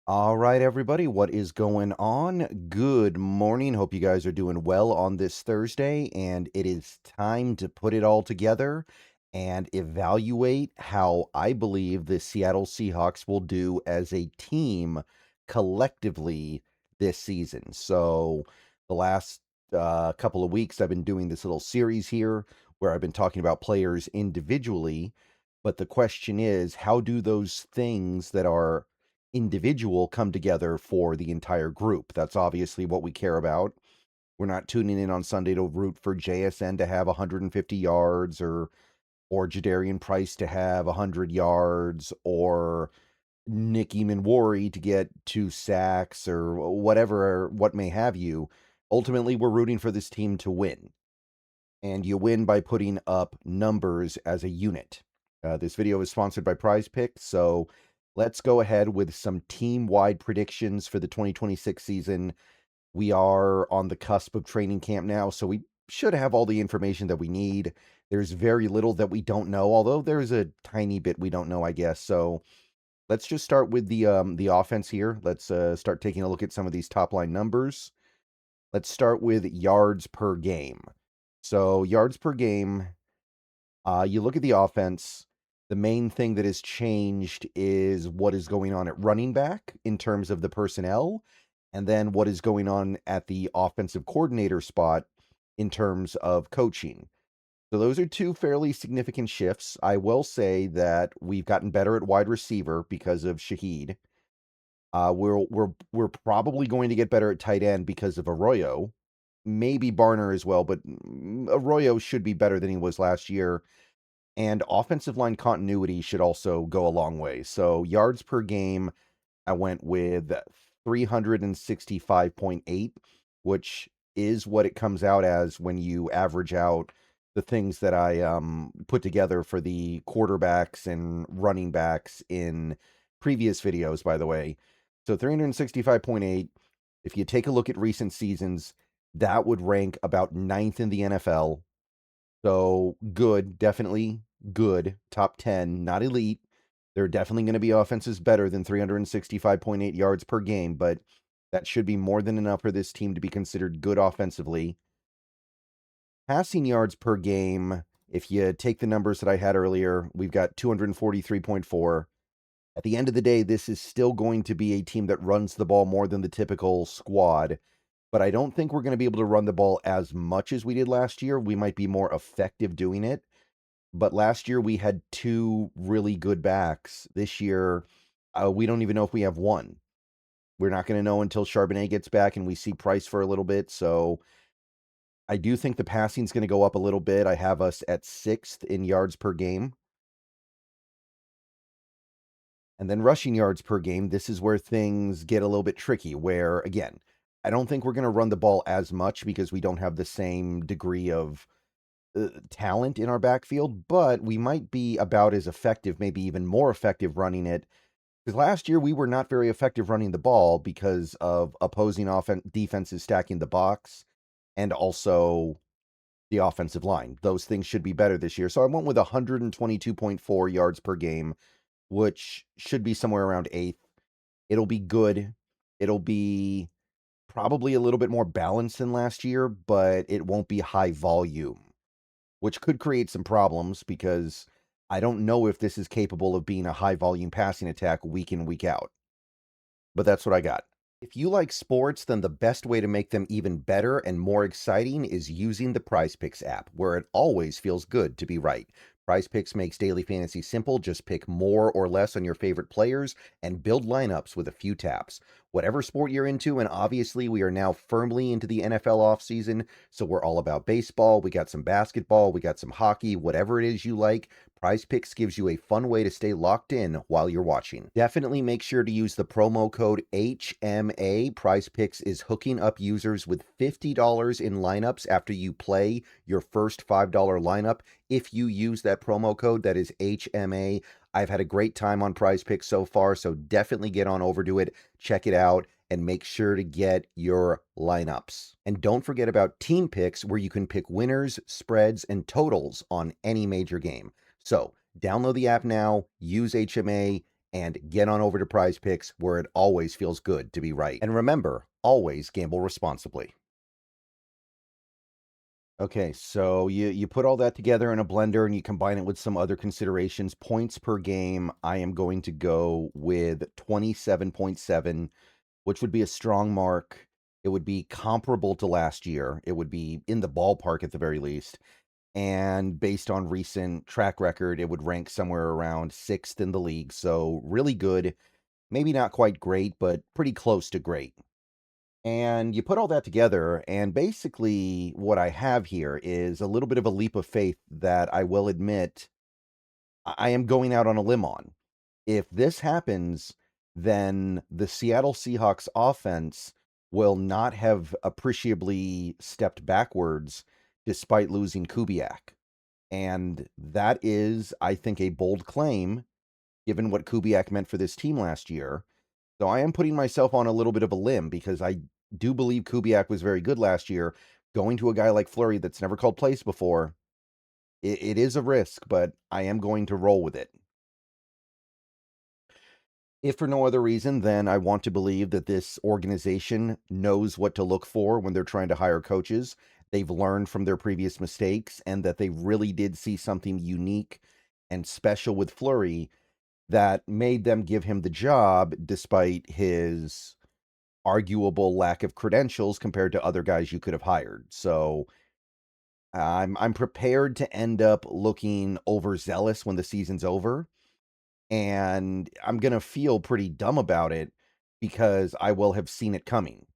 All right, everybody, what is going on? Good morning. Hope you guys are doing well on this Thursday, and it is time to put it all together and evaluate how I believe the Seattle Seahawks will do as a team collectively this season. So, the last couple of weeks, I've been doing this little series here where I've been talking about players individually. But the question is, how do those things that are individual come together for the entire group? That's obviously what we care about. We're not tuning in on Sunday to root for JSN to have 150 yards or Jadarian Price to have 100 yards or Nicky Minwari to get 2 sacks or whatever, what may have you. Ultimately, we're rooting for this team to win. And you win by putting up numbers as a unit. This video is sponsored by Prize Picks, so let's go ahead with some team-wide predictions for the 2026 season. We are on the cusp of training camp now, so we should have all the information that we need. There's very little that we don't know, although there's a tiny bit we don't know, I guess. So let's just start with the offense here. Let's start taking a look at some of these top-line numbers. Let's start with yards per game. So yards per game, you look at the offense, the main thing that has changed is what is going on at running back in terms of the personnel, and then what is going on at the offensive coordinator spot in terms of coaching. So those are two fairly significant shifts. I will say that we've gotten better at wide receiver because of Shaheed. We're probably going to get better at tight end because of Arroyo. Maybe Barner as well, but Arroyo should be better than he was last year. And offensive line continuity should also go a long way. So yards per game, I went with 365.8, which is what it comes out as when you average out the things that I put together for the quarterbacks and running backs in previous videos, by the way. So 365.8, if you take a look at recent seasons, that would rank about 9th in the NFL. So good, definitely good, top 10, not elite. There are definitely going to be offenses better than 365.8 yards per game, but that should be more than enough for this team to be considered good offensively. Passing yards per game, if you take the numbers that I had earlier, we've got 243.4. At the end of the day, this is still going to be a team that runs the ball more than the typical squad, but I don't think we're going to be able to run the ball as much as we did last year. We might be more effective doing it. But last year we had two really good backs. This year, we don't even know if we have one. We're not going to know until Charbonnet gets back and we see Price for a little bit. So I do think the passing's going to go up a little bit. I have us at 6th in yards per game. And then rushing yards per game, this is where things get a little bit tricky, where, again, I don't think we're going to run the ball as much because we don't have the same degree of talent in our backfield, but we might be about as effective, maybe even more effective running it. Because last year we were not very effective running the ball because of opposing defenses stacking the box and also the offensive line. Those things should be better this year. So I went with 122.4 yards per game, which should be somewhere around 8th. It'll be good. It'll be probably a little bit more balanced than last year, but it won't be high volume, which could create some problems because I don't know if this is capable of being a high volume passing attack week in, week out. But that's what I got. If you like sports, then the best way to make them even better and more exciting is using the Prize Picks app, where it always feels good to be right. Prize Picks makes daily fantasy simple. Just pick more or less on your favorite players and build lineups with a few taps. Whatever sport you're into, and obviously we are now firmly into the NFL offseason, so we're all about baseball. We got some basketball, we got some hockey, whatever it is you like. Prize Picks gives you a fun way to stay locked in while you're watching. Definitely make sure to use the promo code HMA. Prize Picks is hooking up users with $50 in lineups after you play your first $5 lineup. If you use that promo code, that is HMA. I've had a great time on Prize Picks so far, so definitely get on over to it, check it out, and make sure to get your lineups. And don't forget about Team Picks, where you can pick winners, spreads, and totals on any major game. So download the app now, use HMA, and get on over to Prize Picks, where it always feels good to be right. And remember, always gamble responsibly. Okay, so you put all that together in a blender and you combine it with some other considerations. Points per game, I am going to go with 27.7, which would be a strong mark. It would be comparable to last year. It would be in the ballpark at the very least. And based on recent track record, it would rank somewhere around 6th in the league. So really good. Maybe not quite great, but pretty close to great. And you put all that together, and basically what I have here is a little bit of a leap of faith that I will admit I am going out on a limb on. If this happens, then the Seattle Seahawks offense will not have appreciably stepped backwards despite losing Kubiak. And that is, I think, a bold claim, given what Kubiak meant for this team last year. So I am putting myself on a little bit of a limb because I do believe Kubiak was very good last year. Going to a guy like Fleury that's never called plays before, it is a risk, but I am going to roll with it. If for no other reason, then I want to believe that this organization knows what to look for when they're trying to hire coaches. They've learned from their previous mistakes, and that they really did see something unique and special with Fleury that made them give him the job despite his arguable lack of credentials compared to other guys you could have hired. So I'm prepared to end up looking overzealous when the season's over, and I'm gonna feel pretty dumb about it because I will have seen it coming.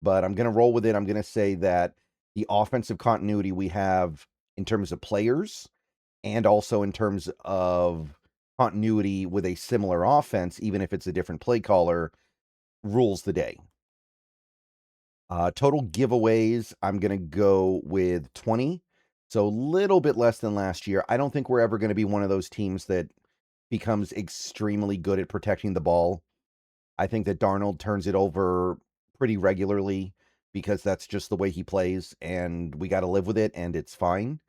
But I'm gonna roll with it. I'm gonna say that the offensive continuity we have in terms of players and also in terms of continuity with a similar offense, even if it's a different play caller, rules the day. Total giveaways, I'm going to go with 20. So a little bit less than last year. I don't think we're ever going to be one of those teams that becomes extremely good at protecting the ball. I think that Darnold turns it over pretty regularly because that's just the way he plays, and we got to live with it, and it's fine.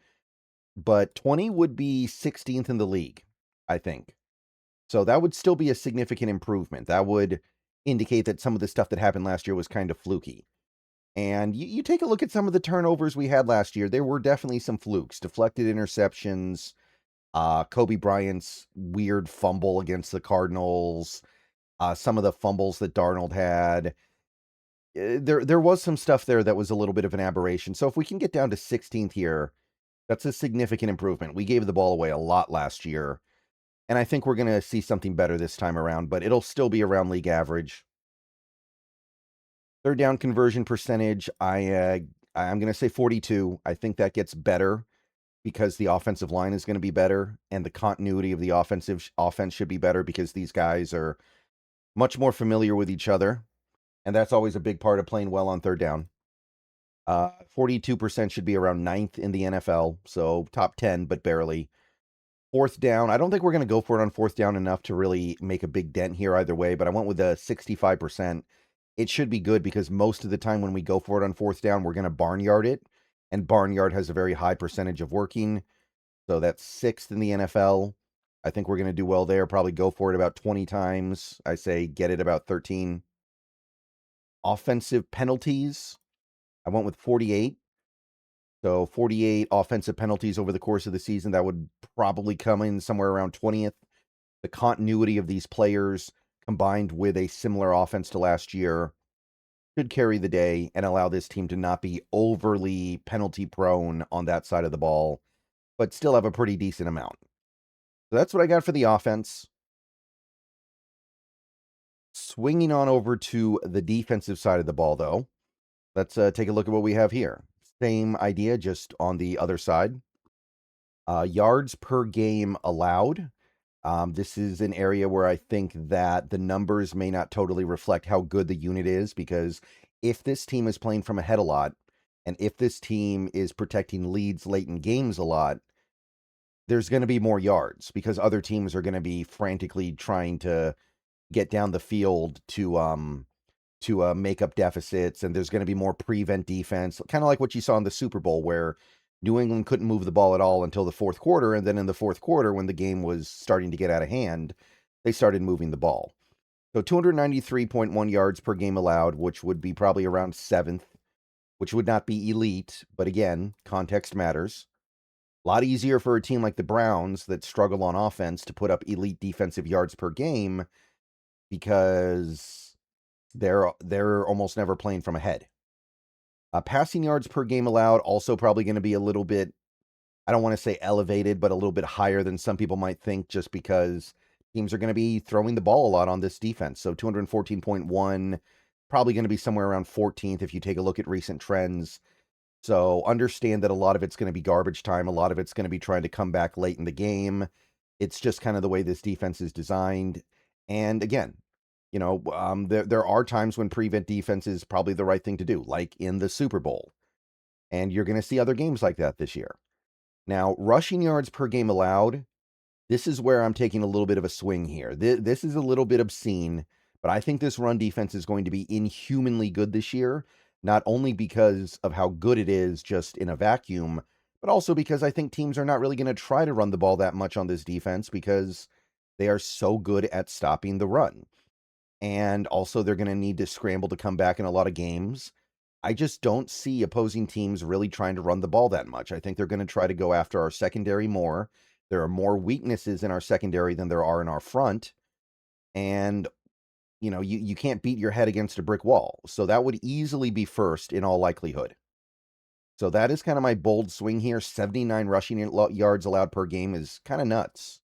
But 20 would be 16th in the league, I think. So that would still be a significant improvement. That would indicate that some of the stuff that happened last year was kind of fluky. And you take a look at some of the turnovers we had last year. There were definitely some flukes, deflected interceptions, Kobe Bryant's weird fumble against the Cardinals, some of the fumbles that Darnold had. There was some stuff there that was a little bit of an aberration. So if we can get down to 16th here, that's a significant improvement. We gave the ball away a lot last year, and I think we're going to see something better this time around, but it'll still be around league average. Third down conversion percentage, I'm going to say 42. I think that gets better because the offensive line is going to be better, and the continuity of the offense should be better because these guys are much more familiar with each other, and that's always a big part of playing well on third down. 42% should be around 9th in the NFL, so top 10, but barely. Fourth down, I don't think we're going to go for it on fourth down enough to really make a big dent here either way, but I went with a 65%. It should be good because most of the time when we go for it on fourth down, we're going to barnyard it, and barnyard has a very high percentage of working. So that's 6th in the NFL. I think we're going to do well there. Probably go for it about 20 times. I say get it about 13. Offensive penalties, I went with 48. So 48 offensive penalties over the course of the season. That would probably come in somewhere around 20th. The continuity of these players combined with a similar offense to last year should carry the day and allow this team to not be overly penalty prone on that side of the ball, but still have a pretty decent amount. So that's what I got for the offense. Swinging on over to the defensive side of the ball, though, let's take a look at what we have here. Same idea, just on the other side. Yards per game allowed. This is an area where I think that the numbers may not totally reflect how good the unit is, because if this team is playing from ahead a lot, and if this team is protecting leads late in games a lot, there's going to be more yards because other teams are going to be frantically trying to get down the field to make up deficits, and there's going to be more prevent defense, kind of like what you saw in the Super Bowl, where New England couldn't move the ball at all until the fourth quarter, and then in the fourth quarter, when the game was starting to get out of hand, they started moving the ball. So 293.1 yards per game allowed, which would be probably around 7th, which would not be elite, but again, context matters. A lot easier for a team like the Browns that struggle on offense to put up elite defensive yards per game because they're almost never playing from ahead. Passing yards per game allowed also probably going to be a little bit, I don't want to say elevated, but a little bit higher than some people might think, just because teams are going to be throwing the ball a lot on this defense. So 214.1, probably going to be somewhere around 14th if you take a look at recent trends. So understand that a lot of it's going to be garbage time. A lot of it's going to be trying to come back late in the game. It's just kind of the way this defense is designed. And again, there are times when prevent defense is probably the right thing to do, like in the Super Bowl. And you're going to see other games like that this year. Now, rushing yards per game allowed, this is where I'm taking a little bit of a swing here. This is a little bit obscene, but I think this run defense is going to be inhumanly good this year, not only because of how good it is just in a vacuum, but also because I think teams are not really going to try to run the ball that much on this defense because they are so good at stopping the run. And also, they're going to need to scramble to come back in a lot of games. I just don't see opposing teams really trying to run the ball that much. I think they're going to try to go after our secondary more. There are more weaknesses in our secondary than there are in our front. And, you can't beat your head against a brick wall. So that would easily be first in all likelihood. So that is kind of my bold swing here. 79 rushing yards allowed per game is kind of nuts.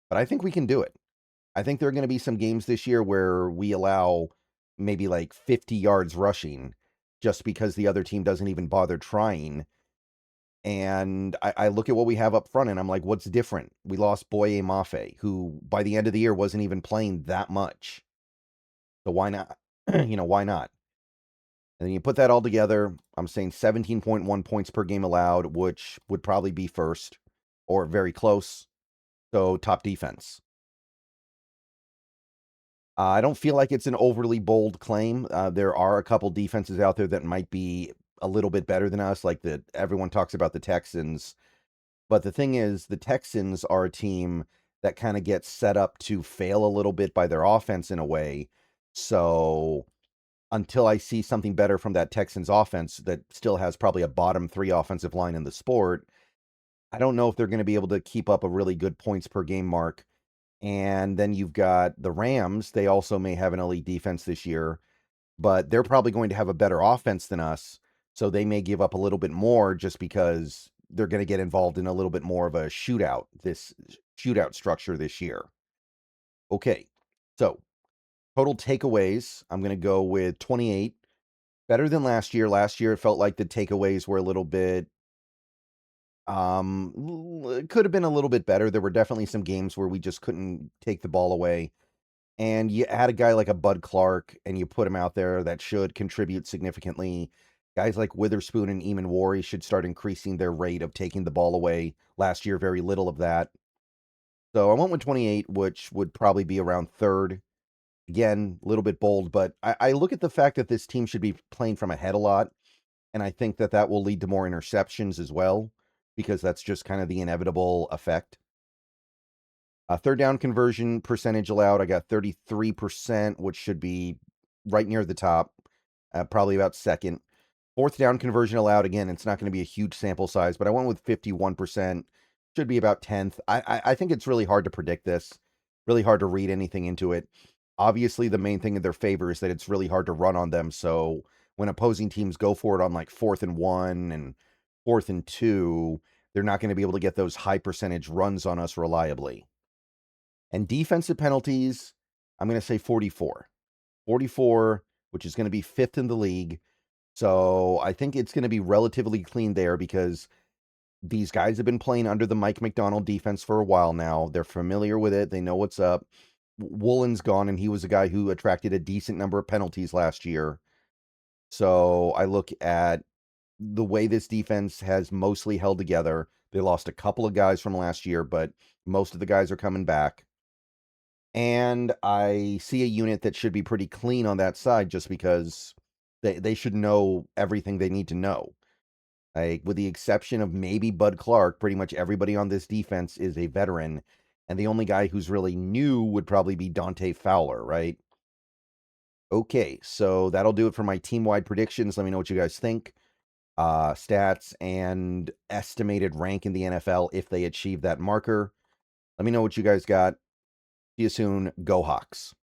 But I think we can do it. I think there are going to be some games this year where we allow maybe like 50 yards rushing just because the other team doesn't even bother trying. And I look at what we have up front and I'm like, what's different? We lost Boye Mafe, who by the end of the year wasn't even playing that much. So why not? Why not? And then you put that all together, I'm saying 17.1 points per game allowed, which would probably be first or very close. So top defense. I don't feel like it's an overly bold claim. There are a couple defenses out there that might be a little bit better than us, like everyone talks about the Texans. But the thing is, the Texans are a team that kind of gets set up to fail a little bit by their offense in a way. So until I see something better from that Texans offense that still has probably a bottom 3 offensive line in the sport, I don't know if they're going to be able to keep up a really good points per game mark. And then you've got the Rams. They also may have an elite defense this year, but they're probably going to have a better offense than us. So they may give up a little bit more just because they're going to get involved in a little bit more of a this shootout structure this year. Okay, so total takeaways, I'm going to go with 28. Better than last year. Last year, it felt like the takeaways were a little bit, it could have been a little bit better. There were definitely some games where we just couldn't take the ball away. And you add a guy like a Bud Clark and you put him out there that should contribute significantly. Guys like Witherspoon and Eamon Worry should start increasing their rate of taking the ball away. Last year, very little of that. So I went with 28, which would probably be around third. Again, a little bit bold, but I look at the fact that this team should be playing from ahead a lot, and I think that will lead to more interceptions as well, because that's just kind of the inevitable effect. Third down conversion percentage allowed, I got 33%, which should be right near the top, probably about second. Fourth down conversion allowed, again, it's not going to be a huge sample size, but I went with 51%, should be about 10th. I think it's really hard to predict this, really hard to read anything into it. Obviously, the main thing in their favor is that it's really hard to run on them, so when opposing teams go for it on like 4th and 1 and 4th and 2, they're not going to be able to get those high percentage runs on us reliably. And defensive penalties, I'm going to say 44. 44, which is going to be 5th in the league. So I think it's going to be relatively clean there because these guys have been playing under the Mike McDonald defense for a while now. They're familiar with it. They know what's up. Woolen's gone, and he was a guy who attracted a decent number of penalties last year. So I look at the way this defense has mostly held together. They lost a couple of guys from last year, but most of the guys are coming back. And I see a unit that should be pretty clean on that side just because they should know everything they need to know. Like, with the exception of maybe Bud Clark, pretty much everybody on this defense is a veteran. And the only guy who's really new would probably be Dante Fowler, right? Okay, so that'll do it for my team-wide predictions. Let me know what you guys think. Stats and estimated rank in the NFL if they achieve that marker. Let me know what you guys got. See you soon. Go Hawks.